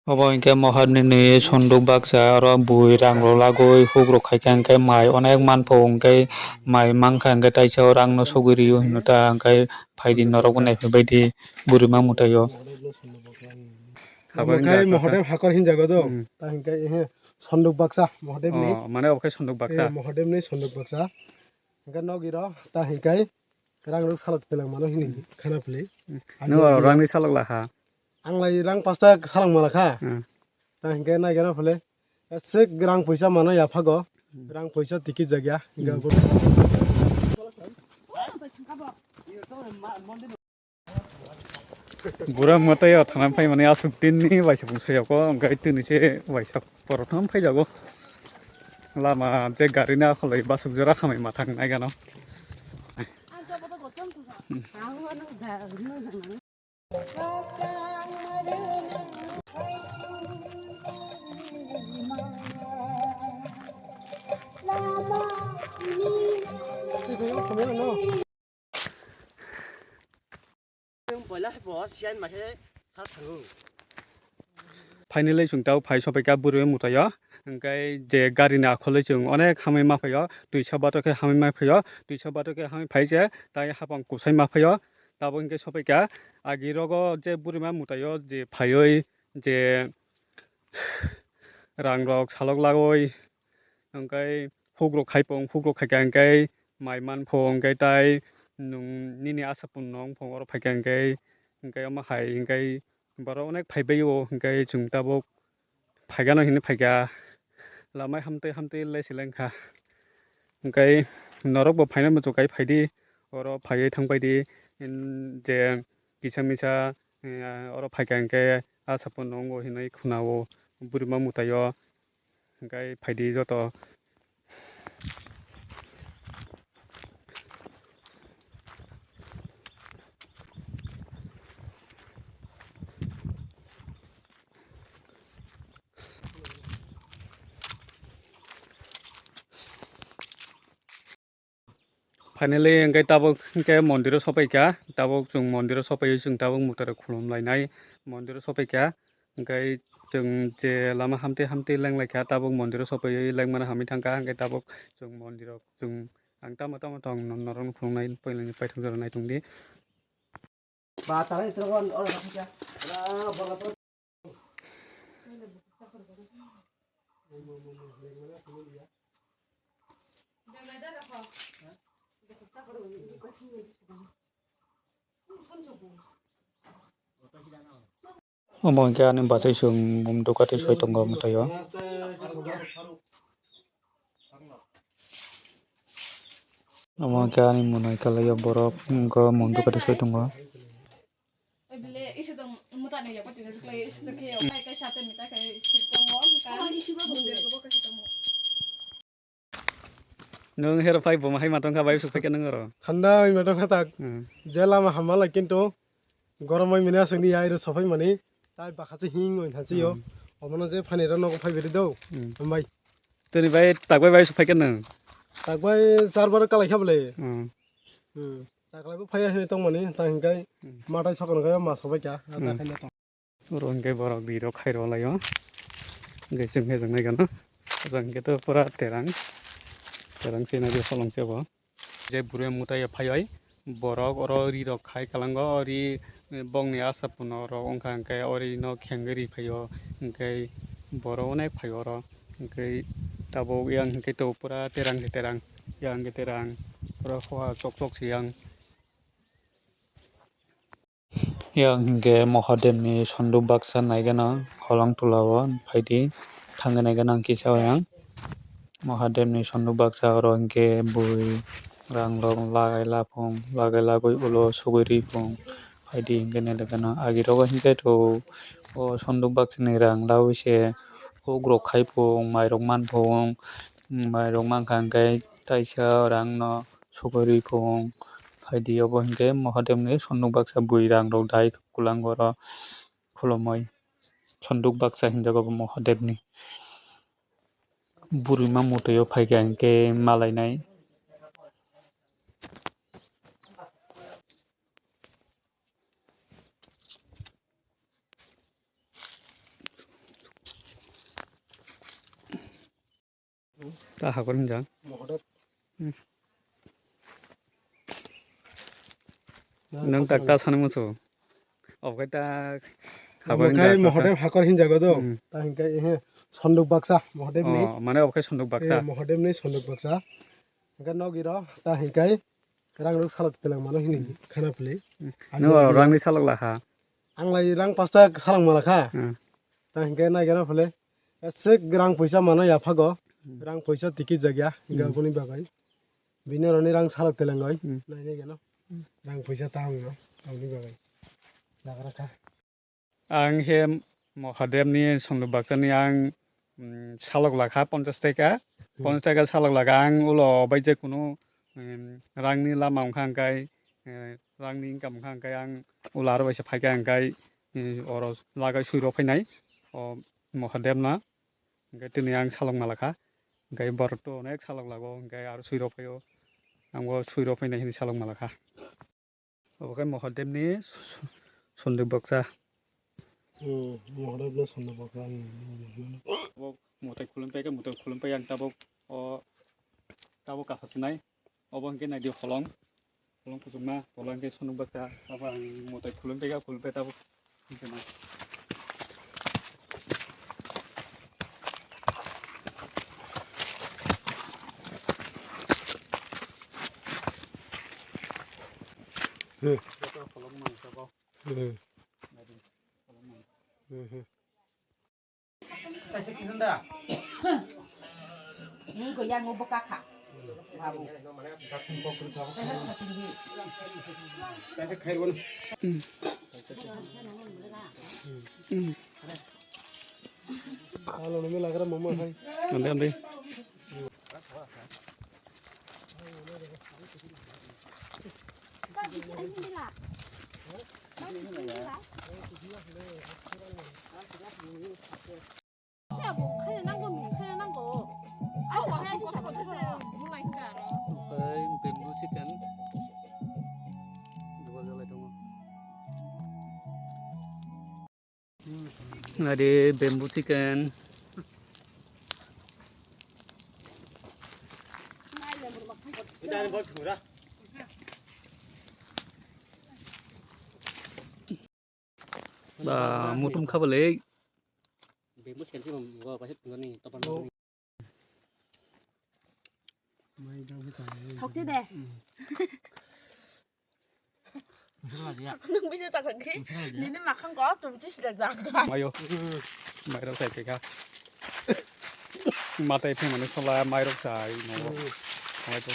Obo hingke mohorni sonduk baksa oro bui rang rok lagoi hugrok khaikha hingke mai onek manpo hingke mai mangkha hingke taisa o rang no sogui rio hino ta hingke faidi norok bo naiphaibaidi burui mangmutai o. Omokai Mahadev hakor hinjago do ta hingke sonduk baksa Mahadev ni mane obo khe sonduk baksa Mahadev ni sonduk baksa hingke nogi ro ta hingke rang rok salok telang mano hini khana pili no rangni salok lakha anglai rang pasta salang malakha ta hingke naigena pili sik rang puisa mano yaphago rang puisa tiki jagya hingke Bura matai o thanam phai mane asuk tinni waisa pungsuyako hingke tini se waisa borok thang phaijago lama je gari ni akholai basuk jora khamai mathang naigano. Finally sungtao phai sopaika burui mutaio hingkai je gari ni akholi chung onek hamui maphaio tuisa bato khe hamui maphaio tuisa bato khe hamui phaise tai hapang kusai maphaio tabo hingke sopaika agirogo je burui mutaio je phaioi je rang rok salok lagoi hingkai hugrok khaipong hugrok khaikha hingkai mai manphong hingkai tai nini asapun nong phong oro phaikha hingkai omo hai hingkai borok onek phaibai o hingkai chung tabuk phaigano hini phaikha lamai hamtui hamtui leisi lengkha hingkai norok bo phaina muchukai phaidi oro phaiui thangbaidi je kisa misa oro phaikha hingke asapun nongo hinui khunao burui mangmutaio hingkai phaidi joto. Finally hingkai tabuk hingke mondiro sopaika tabuk chung mondiro sopai chung tabuk mutai rok khulumlainai mondiro sopaika hingkai chung je lama hamtui hamtui lenglaikha tabuk mondiro sopaiui lengmano hamui thangkha hingkai tabuk chung mondiro chung ang tamo tamo tong norok no phunuknai poilani paithakjak naitongdi. Omo hingke ani bachai chung mumdukatui soi tongo mwtaio. Omo hingke ani monai kalaio borok wngkha mumdukatui soi tongo. Nung hero phai bo mahai matongkha bai sukphaikha nung oro handa matongkha tak je lama hamalai kintu goromoi mini asungni yairo sopai mani tai bakhachi hing oi thachio omono je phaniro nogo phaibiri do ambai toni bai takbai bai sukphaikha nung takbai charbar kalaikha bole taklaibo phaiya hini tongmani ta hingkai matai sokonokhe ma sopaikha takhaina tong oro hingke borok ri rok khairo laio hingke chung hejong naigano ojang hingke to pura terang china je holongse bo je burui mutai phaioi borok oro ri rok khai kalango ri bongni asapuno rok wngkha hingke ori no khengui ri phaio hingkai borok onek phaio oro hingkai tabuk yang hingke to pura terang ke terang yang ke terang pura hoa chok chok se yang. Yang hingke Mahadev ni sonduk baksa naigano holong tola o phaidi thangui naigano kisa o yang Mahadev ni sonduk baksa oro hingke bui rang rok lagai lapong lagai lagoi ulo sugui rifong phaidi hingke naitongkhano agirogo hingke to o sonduk baksa ni rang laoise hugrok khaipung mairok manpung mairok mangkha hingke taisa rang no sugui rifung phaidi obo hingke Mahadev ni sonduk baksa bui rang rok dai kulango oro khulumoi sonduk baksa hinjago Mahadev ni burui mangmutaio phaikha hingke malainai. 다 하고 인자. Mohadep. 능 딱다 사는 모습. 어게 딱 하고 Mokai 인자. Mohadep hakor hinjago do. Hmm. Ta hingkai he sonduk baksa Mohadep ni. মানে অকে সন্দুক Baksa Mohadep ni sonduk baksa. Hingkai nogiro ta hingkai rang ruk salok telang mano hini khana pli. নো রাংনি সালক লাখা Ang lai rang pasta salang malakha. হুম Ta hingkai na gena phle. Esek rang paisa mano ya phago. Rang paisa tiki jagya hingga boni bagai. Bini roni rang salok telang goi. Nai ne gena. Rang paisa ta hangno. Boni bagai. Lagara आं हे महादेवनि सन्दुक बाक्सानि आं सालक लाखा 50 टाका 50 टाका सालक लाखा आं उलो बायजे कुनु रांनि लामा ओंखांखाय रांनि इनकाम ओंखांखाय आं उला आरो बायसे फायखा ओंखाय अर लागाय सुइर फैनाय अ महादेवना ओंखाय दिनै आं सालक मालाखा ओंखाय बरत अनेक सालक लागो ओंखाय आरो सुइर फैयो आंबो सुइर फैनाय हिनि सालक मालाखा ओंखाय महादेवनि सन्दुक Baksa Mohadep ni sonduk baksa. mutai khulumpai yang tabok tabok kasasinai obang ke nadi holong pusuma holong ke sunu baksa abang mutai khulumpai tabok kena holong mang tabok Kasih kisan dah. Ini kau yang ngubah kakak. Babu. Kasih khair bon. Kalau nama lagar mama hai. ande Saya bukan nanggo misalnya nanggo. Aku hanya di sana saja. Mulai sekarang. Oke, bambu chicken. Dua galai dong. Ada bambu chicken. Kita ni buat murah. Mutum kabel bambu chicken sih gua pasti enggak nih topan Học chứ đè. Đừng bây giờ ta sẵn khí. Nhìn nó mặt không có tụi chứ là dạng cả. Mayo. Mai đâu sai cái Mata itu mana soal mai rok sai, mau, mau itu